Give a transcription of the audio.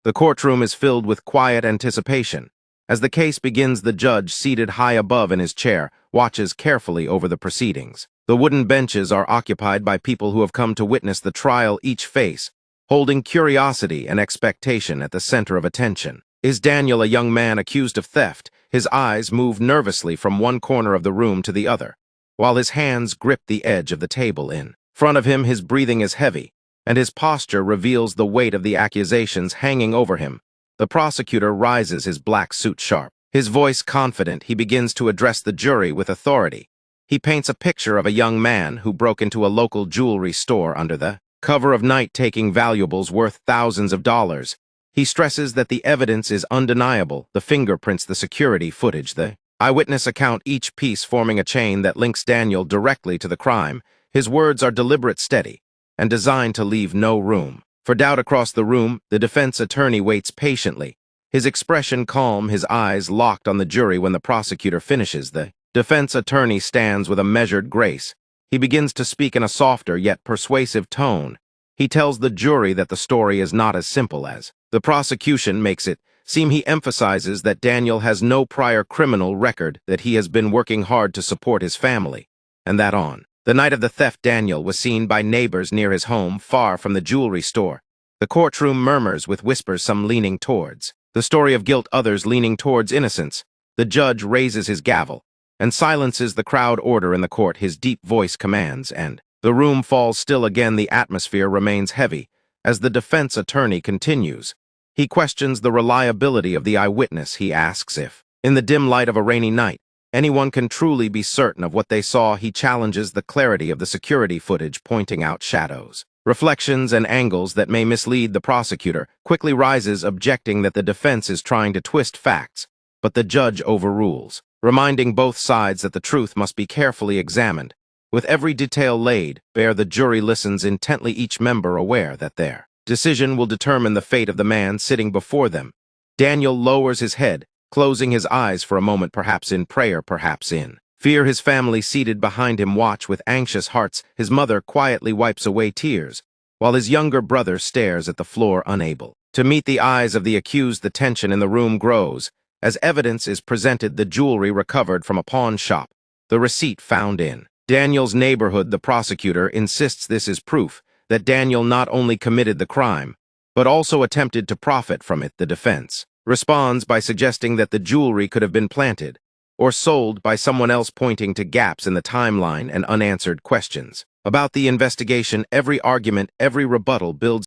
The courtroom is filled with quiet anticipation. As the case begins, the judge, seated high above in his chair, watches carefully over the proceedings. The wooden benches are occupied by people who have come to witness the trial, each face holding curiosity and expectation at the center of attention. Is Daniel a young man accused of theft? His eyes move nervously from one corner of the room to the other, while his hands grip the edge of the table. In front of him, his breathing is heavy, and his posture reveals the weight of the accusations hanging over him. The prosecutor rises his black suit sharp. His voice confident, he begins to address the jury with authority. He paints a picture of a young man who broke into a local jewelry store under the cover of night, taking valuables worth thousands of dollars. He stresses that the evidence is undeniable: the fingerprints, the security footage, the eyewitness account, each piece forming a chain that links Daniel directly to the crime. His words are deliberate, steady, and designed to leave no room for doubt. Across the room, the defense attorney waits patiently, his expression calm, his eyes locked on the jury. When the prosecutor finishes, the defense attorney stands with a measured grace. He begins to speak in a softer yet persuasive tone. He tells the jury that the story is not as simple as the prosecution makes it seem. He emphasizes that Daniel has no prior criminal record, that he has been working hard to support his family, and that on the night of the theft, Daniel was seen by neighbors near his home, far from the jewelry store. The courtroom murmurs with whispers, some leaning towards the story of guilt, others leaning towards innocence. The judge raises his gavel and silences the crowd. Order in the court, his deep voice commands, and the room falls still again. The atmosphere remains heavy as the defense attorney continues. He questions the reliability of the eyewitness. He asks if, in the dim light of a rainy night, anyone can truly be certain of what they saw. He challenges the clarity of the security footage, pointing out shadows, reflections, and angles that may mislead. The prosecutor quickly rises, objecting that the defense is trying to twist facts, but the judge overrules, reminding both sides that the truth must be carefully examined. With every detail laid bare, the jury listens intently, each member aware that their decision will determine the fate of the man sitting before them. Daniel lowers his head, closing his eyes for a moment, perhaps in prayer, perhaps in fear. His family seated behind him watch with anxious hearts. His mother quietly wipes away tears, while his younger brother stares at the floor, unable to meet the eyes of the accused. The tension in the room grows as evidence is presented: the jewelry recovered from a pawn shop, the receipt found in Daniel's neighborhood. The prosecutor insists this is proof that Daniel not only committed the crime, but also attempted to profit from it. The defense responds by suggesting that the jewelry could have been planted or sold by someone else, pointing to gaps in the timeline and unanswered questions about the investigation. Every argument, every rebuttal builds